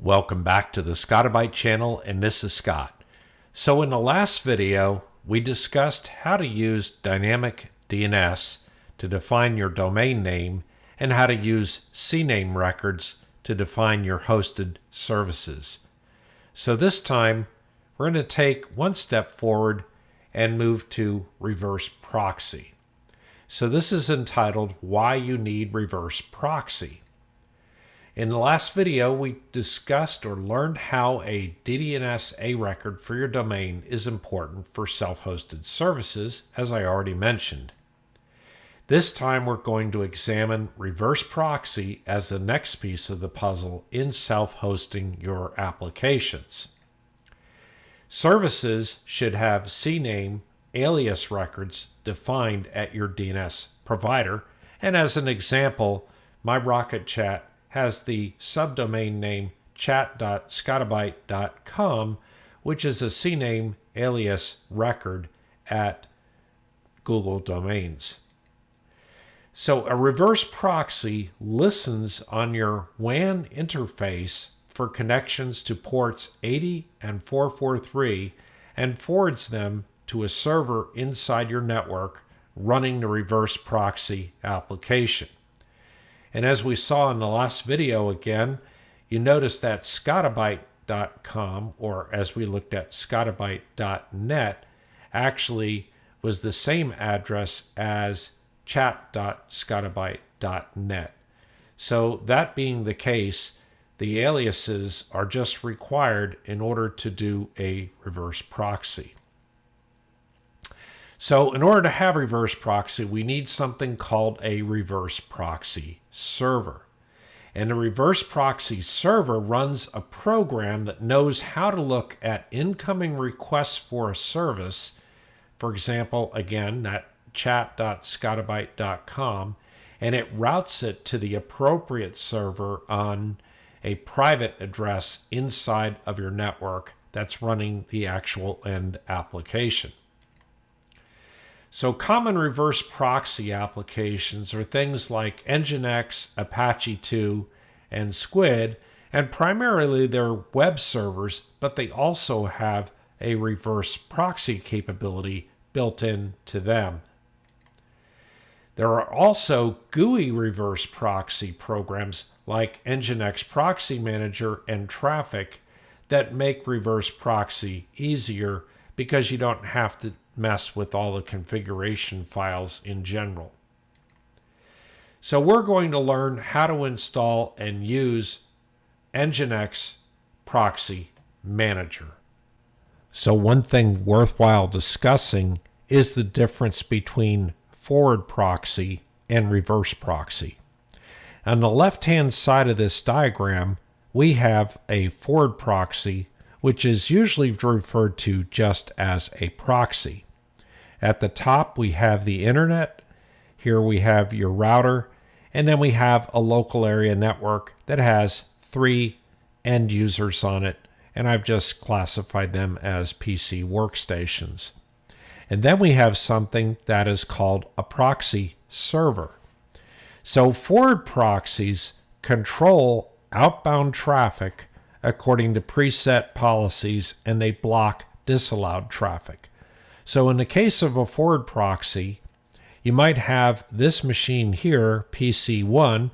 Welcome back to the Scotti-BYTE channel, and this is Scott. So in the last video, we discussed how to use dynamic DNS to define your domain name and how to use CNAME records to define your hosted services. So this time, we're going to take one step forward and move to Reverse Proxy. So this is entitled Why You Need Reverse Proxy. In the last video, we discussed or learned how a DDNS A record for your domain is important for self-hosted services, as I already mentioned. This time we're going to examine reverse proxy as the next piece of the puzzle in self-hosting your applications. Services should have CNAME alias records defined at your DNS provider, and as an example, my Rocket Chat has the subdomain name chat.scotti-byte.com, which is a CNAME alias record at Google Domains. So a reverse proxy listens on your WAN interface for connections to ports 80 and 443 and forwards them to a server inside your network running the reverse proxy application. And as we saw in the last video again, you notice that Scotti-BYTE.com, or as we looked at Scotti-BYTE.net, actually was the same address as chat.scotti-byte.net. So that being the case, the aliases are just required in order to do a reverse proxy. So in order to have reverse proxy, we need something called a reverse proxy server. And a reverse proxy server runs a program that knows how to look at incoming requests for a service. For example, again, that chat.scotti-byte.com, and it routes it to the appropriate server on a private address inside of your network that's running the actual end application. So common reverse proxy applications are things like NginX, Apache 2, and Squid, and primarily they're web servers, but they also have a reverse proxy capability built into them. There are also GUI reverse proxy programs like NginX Proxy Manager and Traffic that make reverse proxy easier because you don't have to mess with all the configuration files in general. So we're going to learn how to install and use NginX Proxy Manager. So one thing worthwhile discussing is the difference between forward proxy and reverse proxy. On the left-hand side of this diagram, we have a forward proxy, which is usually referred to just as a proxy. At the top, we have the internet. Here we have your router, and then we have a local area network that has 3 end users on it, and I've just classified them as PC workstations. And then we have something that is called a proxy server. So forward proxies control outbound traffic according to preset policies, and they block disallowed traffic. So in the case of a forward proxy, you might have this machine here, PC1,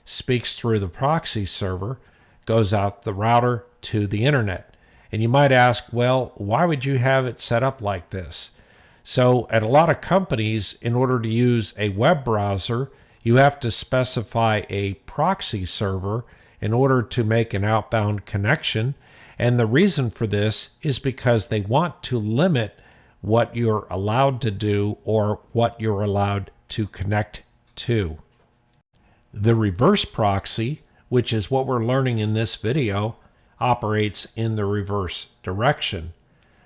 speaks through the proxy server, goes out the router to the internet. And you might ask, well, why would you have it set up like this? So at a lot of companies, in order to use a web browser, you have to specify a proxy server in order to make an outbound connection. And the reason for this is because they want to limit what you're allowed to do or what you're allowed to connect to. The reverse proxy, which is what we're learning in this video, operates in the reverse direction.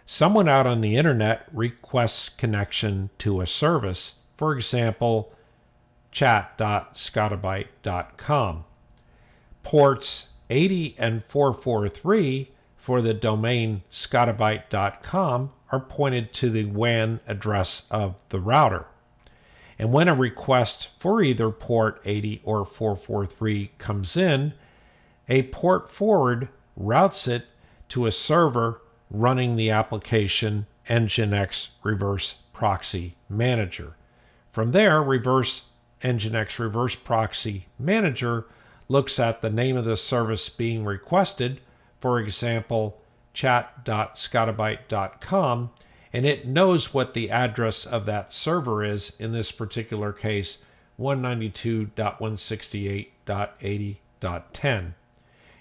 Someone out on the internet requests connection to a service, for example, chat.scotti-byte.com. Ports 80 and 443 for the domain scotti-byte.com are pointed to the WAN address of the router. And when a request for either port 80 or 443 comes in, a port forward routes it to a server running the application NginX Reverse Proxy Manager. From there, NginX Reverse Proxy Manager looks at the name of the service being requested, for example, chat.scotti-BYTE.com, and it knows what the address of that server is, in this particular case, 192.168.80.10.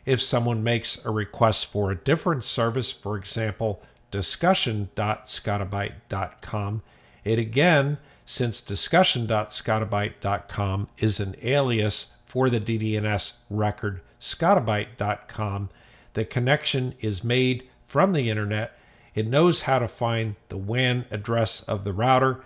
If someone makes a request for a different service, for example, discussion.scotti-BYTE.com, it again, since discussion.scotti-BYTE.com is an alias for the DDNS record Scotti-BYTE.com, the connection is made from the internet. It knows how to find the WAN address of the router,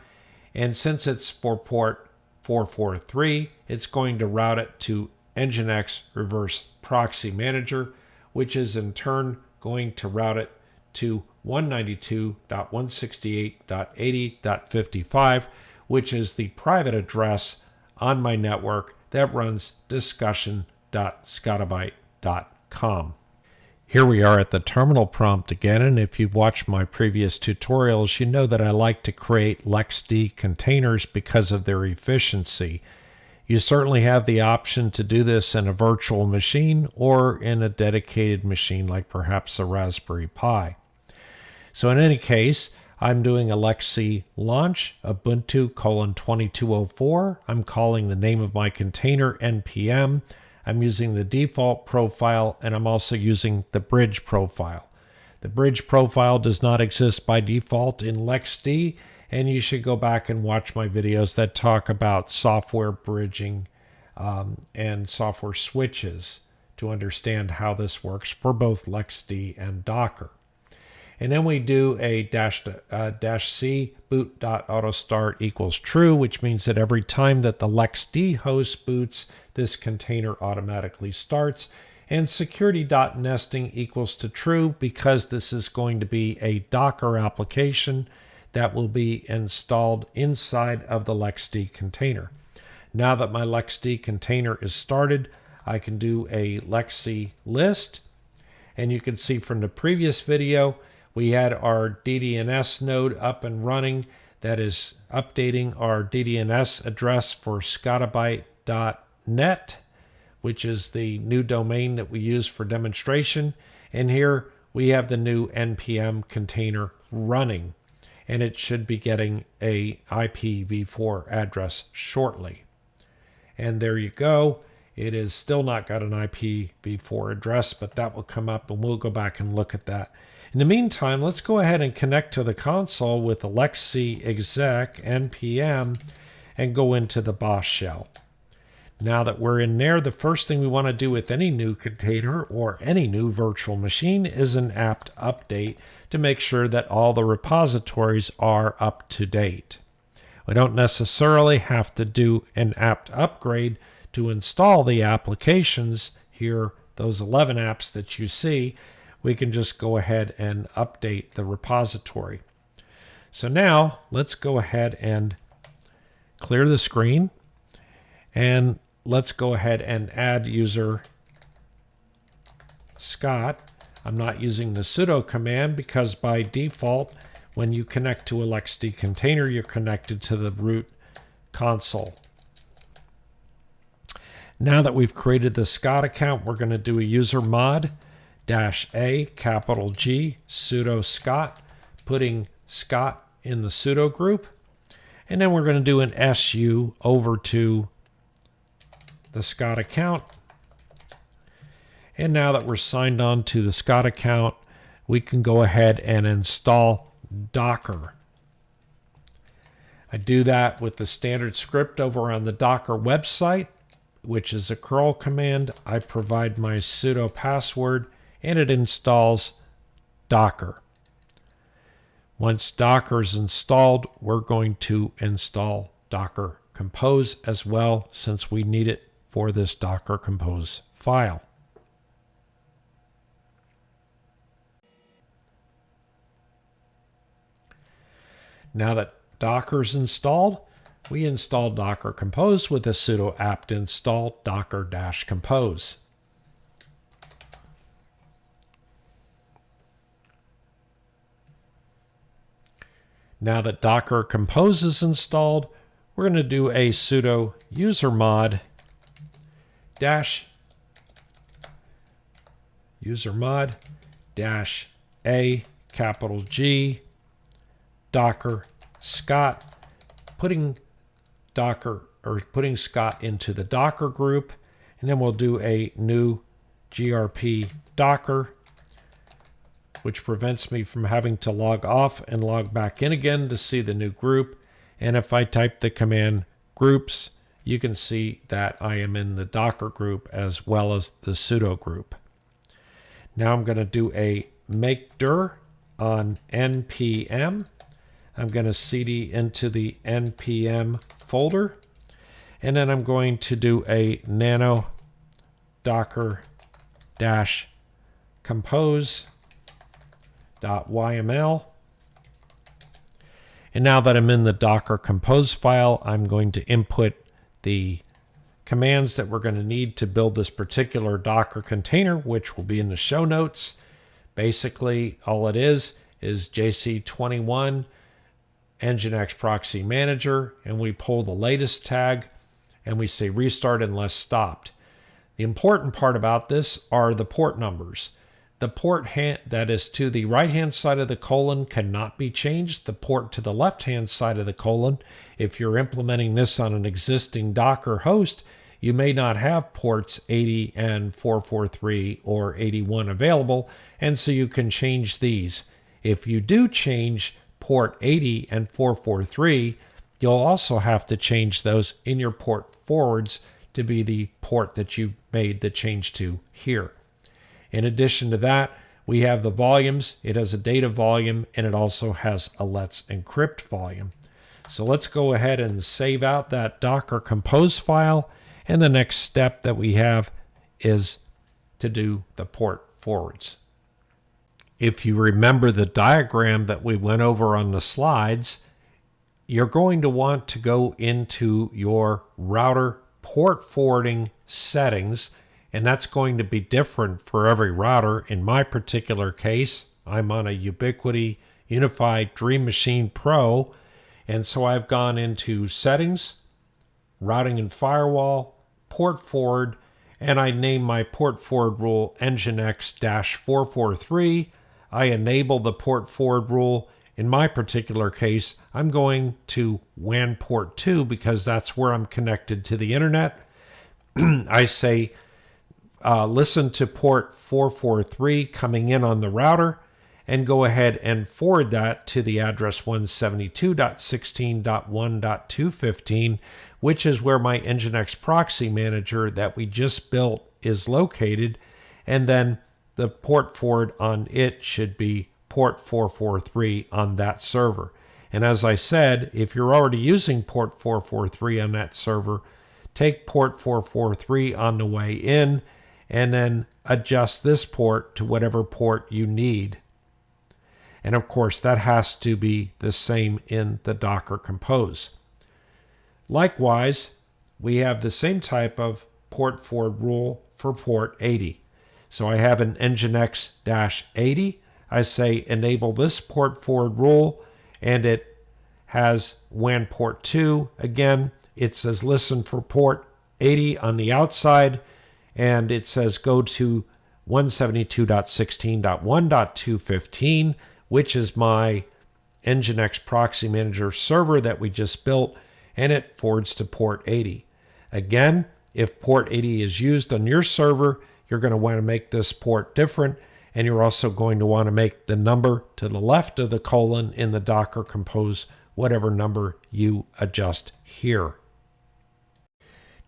and since it's for port 443, it's going to route it to NginX Reverse Proxy Manager, which is in turn going to route it to 192.168.80.55, which is the private address on my network that runs discussion.scotti-BYTE.com. Here we are at the terminal prompt again, and if you've watched my previous tutorials, you know that I like to create LXD containers because of their efficiency. You certainly have the option to do this in a virtual machine or in a dedicated machine like perhaps a Raspberry Pi. So in any case, I'm doing a LXC launch, Ubuntu :2204. I'm calling the name of my container npm. I'm using the default profile, and I'm also using the bridge profile. The bridge profile does not exist by default in LXD, and you should go back and watch my videos that talk about software bridging and software switches to understand how this works for both LXD and Docker. And then we do a -c boot.autostart equals true, which means that every time that the LXD host boots, this container automatically starts. And security.nesting equals to true because this is going to be a Docker application that will be installed inside of the LXD container. Now that my LXD container is started, I can do a LXC list. And you can see from the previous video, we had our DDNS node up and running that is updating our DDNS address for Scotti-BYTE.net, which is the new domain that we use for demonstration. And here we have the new NPM container running, and it should be getting a IPv4 address shortly. And there you go. It is still not got an IPv4 address, but that will come up and we'll go back and look at that. In the meantime, let's go ahead and connect to the console with LXC exec npm and go into the BOSH shell. Now that we're in there, the first thing we want to do with any new container or any new virtual machine is an apt update to make sure that all the repositories are up to date. We don't necessarily have to do an apt upgrade to install the applications here, those 11 apps that you see. We can just go ahead and update the repository. So now let's go ahead and clear the screen, and let's go ahead and add user Scott. I'm not using the sudo command because by default, when you connect to a LXD container, you're connected to the root console. Now that we've created the Scott account, we're going to do a user mod -a capital G sudo Scott, putting Scott in the sudo group. And then we're going to do an SU over to the Scott account. And now that we're signed on to the Scott account, we can go ahead and install Docker. I do that with the standard script over on the Docker website, which is a curl command. I provide my sudo password and it installs Docker. Once Docker is installed, we're going to install Docker Compose as well, since we need it for this Docker Compose file. Now that Docker's installed, we install Docker Compose with a sudo apt install docker-compose. Now that Docker Compose is installed, we're going to do a sudo usermod dash a capital G Docker Scott, putting Scott into the Docker group, and then we'll do a new grp Docker, which prevents me from having to log off and log back in again to see the new group. And if I type the command groups, you can see that I am in the Docker group as well as the sudo group. Now I'm going to do a make dir on npm. I'm going to cd into the npm folder, and then I'm going to do a nano docker dash compose.yml. And now that I'm in the Docker Compose file, I'm going to input the commands that we're going to need to build this particular Docker container, which will be in the show notes. Basically, all it is JC21 NginX Proxy Manager, and we pull the latest tag, and we say restart unless stopped. The important part about this are the port numbers. The port that is to the right-hand side of the colon cannot be changed. The port to the left-hand side of the colon, if you're implementing this on an existing Docker host, you may not have ports 80 and 443 or 81 available, and so you can change these. If you do change port 80 and 443, you'll also have to change those in your port forwards to be the port that you made the change to here. In addition to that, we have the volumes. It has a data volume, and it also has a let's encrypt volume. So let's go ahead and save out that Docker Compose file, and the next step that we have is to do the port forwards. If you remember the diagram that we went over on the slides, you're going to want to go into your router port forwarding settings, and that's going to be different for every router. In my particular case, I'm on a Ubiquiti Unified Dream Machine Pro, and so I've gone into settings, routing and firewall, port forward, and I name my port forward rule NginX-443. I enable the port forward rule. In my particular case, I'm going to WAN port 2 because that's where I'm connected to the internet. I say listen to port 443 coming in on the router, and go ahead and forward that to the address 172.16.1.215, which is where my NginX Proxy Manager that we just built is located, and then the port forward on it should be port 443 on that server. And as I said, if you're already using port 443 on that server, take port 443 on the way in, and then adjust this port to whatever port you need. And of course, that has to be the same in the Docker Compose. Likewise, we have the same type of port forward rule for port 80. So I have an NginX-80. I say enable this port forward rule, and it has WAN port 2. Again, it says listen for port 80 on the outside, and it says go to 172.16.1.215, which is my NginX Proxy Manager server that we just built, and it forwards to port 80. Again, if port 80 is used on your server, you're going to want to make this port different, and you're also going to want to make the number to the left of the colon in the Docker Compose whatever number you adjust here.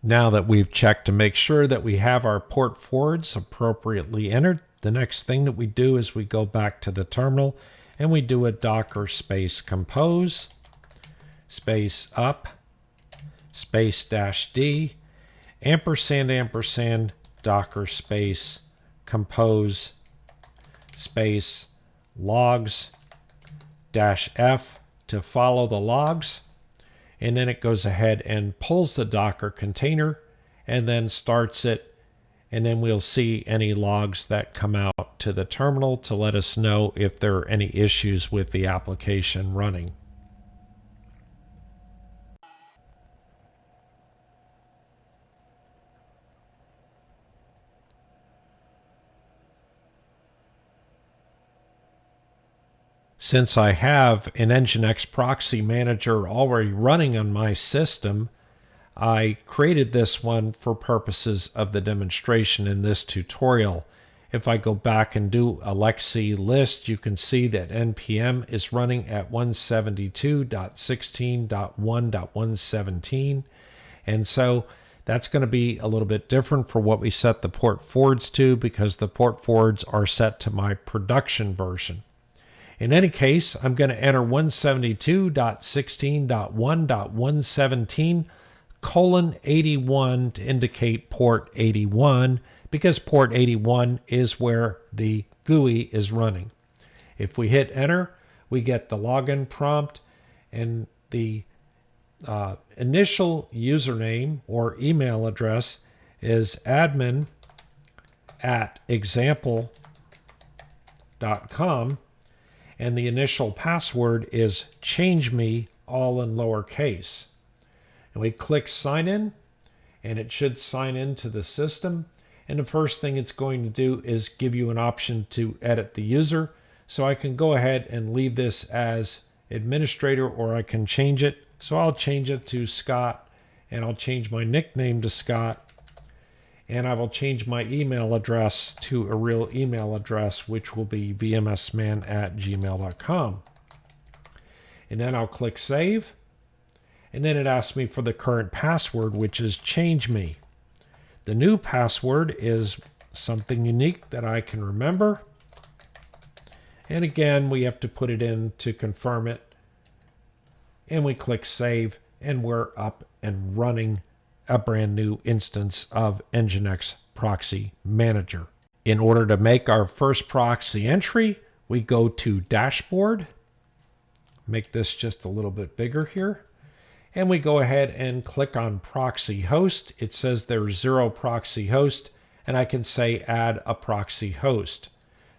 Now that we've checked to make sure that we have our port forwards appropriately entered, the next thing that we do is we go back to the terminal and we do a docker space compose space up space -d ampersand docker space compose space logs -f to follow the logs, and then it goes ahead and pulls the Docker container and then starts it, and then we'll see any logs that come out to the terminal to let us know if there are any issues with the application running. Since I have an NginX Proxy Manager already running on my system, I created this one for purposes of the demonstration in this tutorial. If I go back and do a Lexi list, you can see that NPM is running at 172.16.1.117. And so that's going to be a little bit different for what we set the port forwards to, because the port forwards are set to my production version. In any case, I'm going to enter 172.16.1.117 :81 to indicate port 81, because port 81 is where the GUI is running. If we hit enter, we get the login prompt, and the initial username or email address is admin@example.com, and the initial password is change-me, all in lowercase. And we click sign in, and it should sign into the system. And the first thing it's going to do is give you an option to edit the user. So I can go ahead and leave this as administrator, or I can change it. So I'll change it to Scott, and I'll change my nickname to Scott, and I will change my email address to a real email address, which will be vmsman@gmail.com. And then I'll click save. And then it asks me for the current password, which is change me. The new password is something unique that I can remember. And again, we have to put it in to confirm it. And we click save, and we're up and running a brand new instance of NginX Proxy Manager. In order to make our first proxy entry, we go to Dashboard. Make this just a little bit bigger here. And we go ahead and click on Proxy Host. It says there's 0 proxy host, and I can say add a proxy host.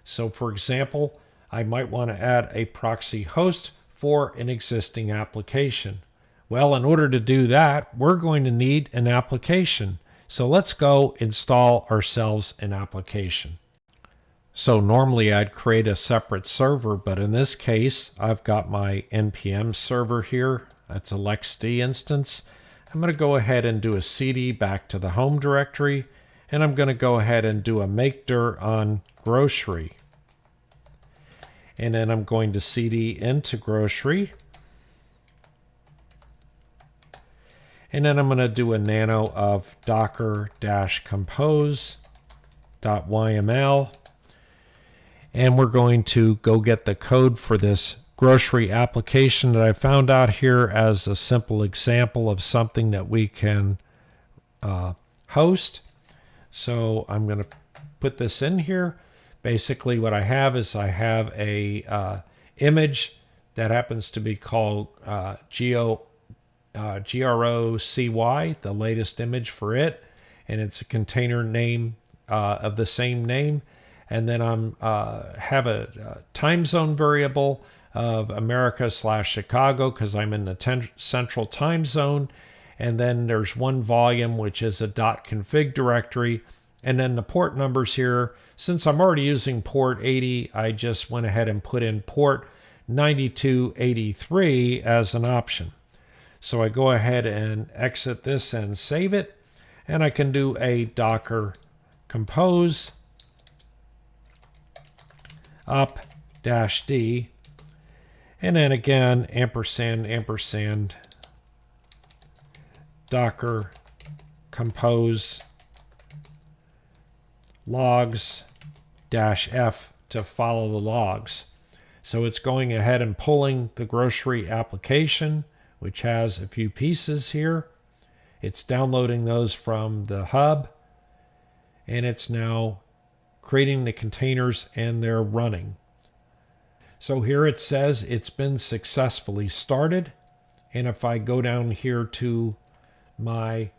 So for example, I might want to add a proxy host for an existing application. Well, in order to do that, we're going to need an application. So let's go install ourselves an application. So normally I'd create a separate server, but in this case, I've got my NPM server here. That's a LXD instance. I'm going to go ahead and do a cd back to the home directory, and I'm going to go ahead and do a make dir on grocery. And then I'm going to cd into grocery. And then I'm going to do a nano of docker-compose.yml. And we're going to go get the code for this grocery application that I found out here as a simple example of something that we can host. So I'm going to put this in here. Basically what I have is I have a image that happens to be called GROCY, the latest image for it, and it's a container name of the same name. And then I'm have a time zone variable of America/Chicago, because I'm in the central time zone. And then there's one volume, which is a .config directory. And then the port numbers here, since I'm already using port 80, I just went ahead and put in port 9283 as an option. So I go ahead and exit this and save it. And I can do a docker compose up-d, and then again ampersand docker compose logs-f to follow the logs. So it's going ahead and pulling the grocery application, which has a few pieces here. It's downloading those from the hub, and it's now creating the containers, and they're running. So here it says it's been successfully started. And if I go down here to my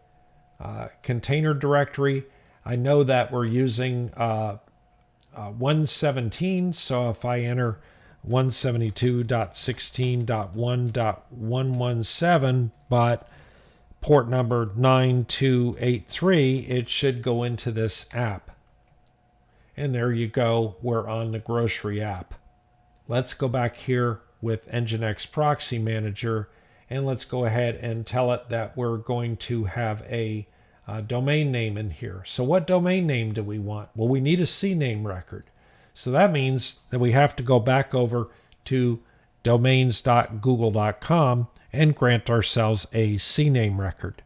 container directory, I know that we're using 117. So if I enter 172.16.1.117, but port number 9283, it should go into this app. And there you go, we're on the grocery app. let's go back here with NginX Proxy Manager, and let's go ahead and tell it that we're going to have a domain name in here. So what domain name do we want? Well, we need a CNAME record. So that means that we have to go back over to domains.google.com and grant ourselves a CNAME record.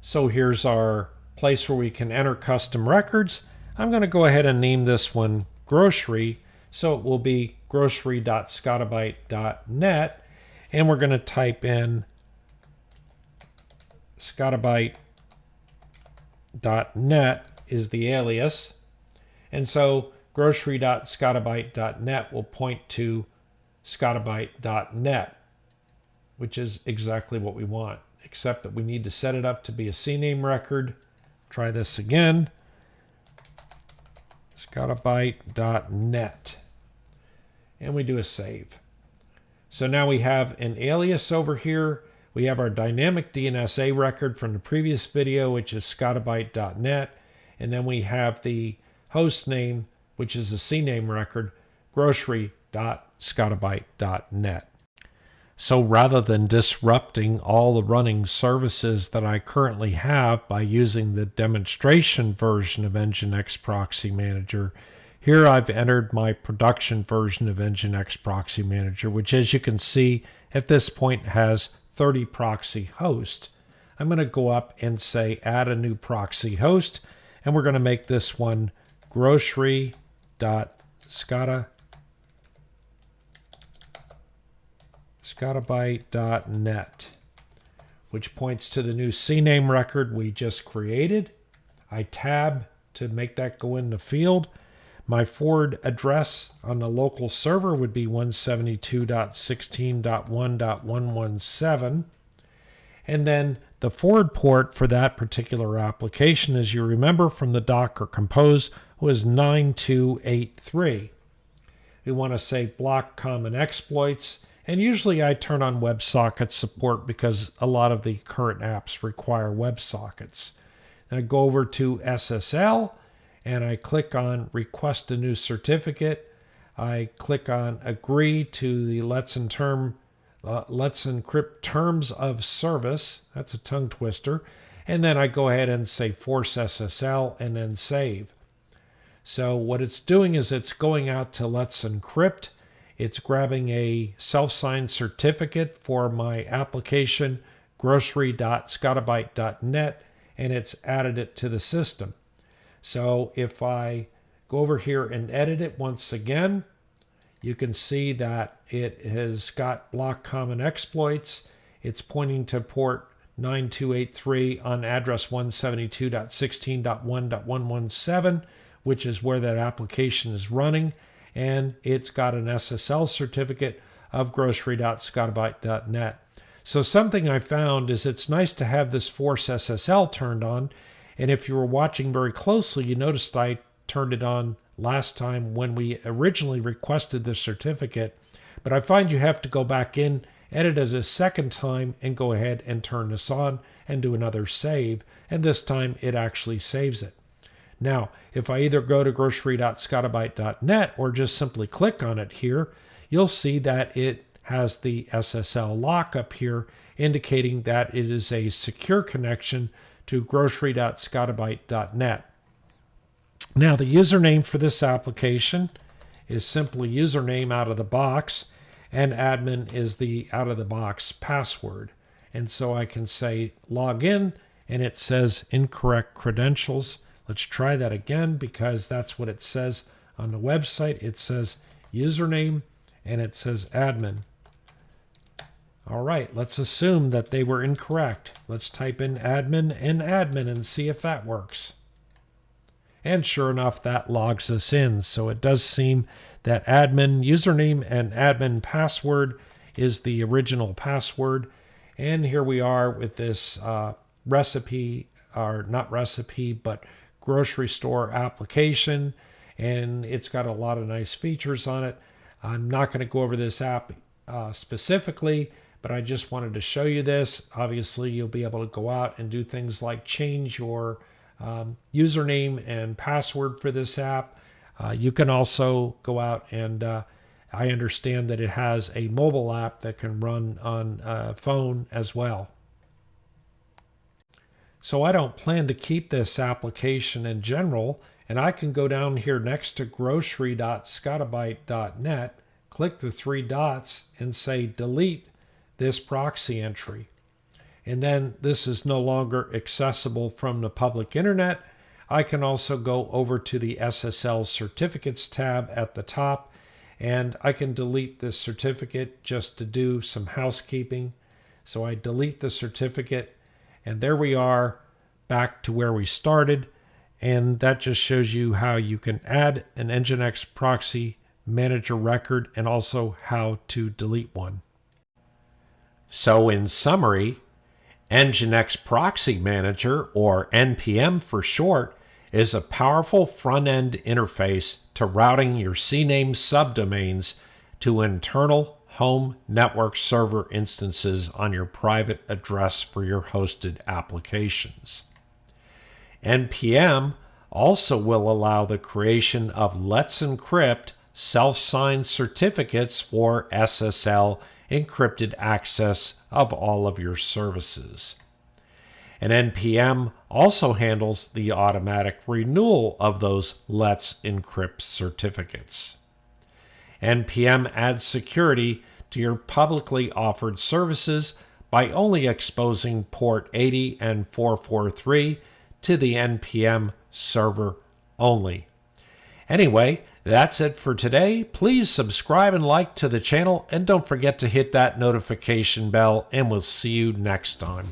So here's our place where we can enter custom records. I'm going to go ahead and name this one grocery. So it will be grocery.scotti-BYTE.net, and we're going to type in Scotti-BYTE.net is the alias. And so grocery.scotti-BYTE.net will point to Scotti-BYTE.net, which is exactly what we want, except that we need to set it up to be a CNAME record. Try this again. Scotti-BYTE.net. And we do a save. So now we have an alias over here. We have our dynamic DNS record from the previous video, which is Scotti-BYTE.net. And then we have the host name, which is a CNAME record, grocery.scotti-BYTE.net. So rather than disrupting all the running services that I currently have by using the demonstration version of NginX Proxy Manager, here I've entered my production version of NginX Proxy Manager, which, as you can see, at this point has 30 proxy hosts. I'm going to go up and say add a new proxy host, and we're going to make this one Scotti-BYTE.net, which points to the new CNAME record we just created. I tab to make that go in the field. My forward address on the local server would be 172.16.1.117. And then the forward port for that particular application, as you remember from the Docker Compose, was 9283. We want to say block common exploits. And usually I turn on WebSocket support because a lot of the current apps require WebSockets. And I go over to SSL and I click on request a new certificate. I click on agree to the let's encrypt terms of service. That's a tongue twister. And then I go ahead and say force SSL and then save. So what it's doing is it's going out to let's encrypt. It's grabbing a self-signed certificate for my application, grocery.scotti-BYTE.net, and it's added it to the system. So if I go over here and edit it once again, you can see that it has got block common exploits. It's pointing to port 9283 on address 172.16.1.117, which is where that application is running. And it's got an SSL certificate of grocery.scotti-BYTE.net. So something I found is it's nice to have this force SSL turned on. And if you were watching very closely, you noticed I turned it on last time when we originally requested the certificate. But I find you have to go back in, edit it a second time, and go ahead and turn this on and do another save. And this time it actually saves it. Now, if I either go to grocery.scotti-BYTE.net or just simply click on it here, you'll see that it has the SSL lock up here, indicating that it is a secure connection to grocery.scotti-BYTE.net. Now, the username for this application is simply username out of the box, and admin is the out of the box password. And so I can say log in, and it says incorrect credentials. Let's try that again because that's what it says on the website. It says username and it says admin. All right, let's assume that they were incorrect. Let's type in admin and see if that works. And sure enough, that logs us in. So it does seem that admin username and admin password is the original password. And here we are with this recipe, or not recipe, but grocery store application. And it's got a lot of nice features on it. I'm not going to go over this app specifically, but I just wanted to show you this. Obviously, you'll be able to go out and do things like change your username and password for this app. You can also go out and I understand that it has a mobile app that can run on a phone as well. So I don't plan to keep this application in general, and I can go down here next to grocery.scotti-BYTE.net, click the three dots, and say delete this proxy entry. And then this is no longer accessible from the public internet. I can also go over to the SSL certificates tab at the top, and I can delete this certificate just to do some housekeeping. So I delete the certificate, and there we are back to where we started. And that just shows you how you can add an NginX Proxy Manager record and also how to delete one. So in summary, NginX Proxy Manager, or NPM for short, is a powerful front-end interface to routing your CNAME subdomains to internal home network server instances on your private address for your hosted applications. NPM also will allow the creation of Let's Encrypt self-signed certificates for SSL encrypted access of all of your services. And NPM also handles the automatic renewal of those Let's Encrypt certificates. NPM adds security to your publicly offered services by only exposing port 80 and 443 to the NPM server only. Anyway, that's it for today. Please subscribe and like to the channel, and don't forget to hit that notification bell, and we'll see you next time.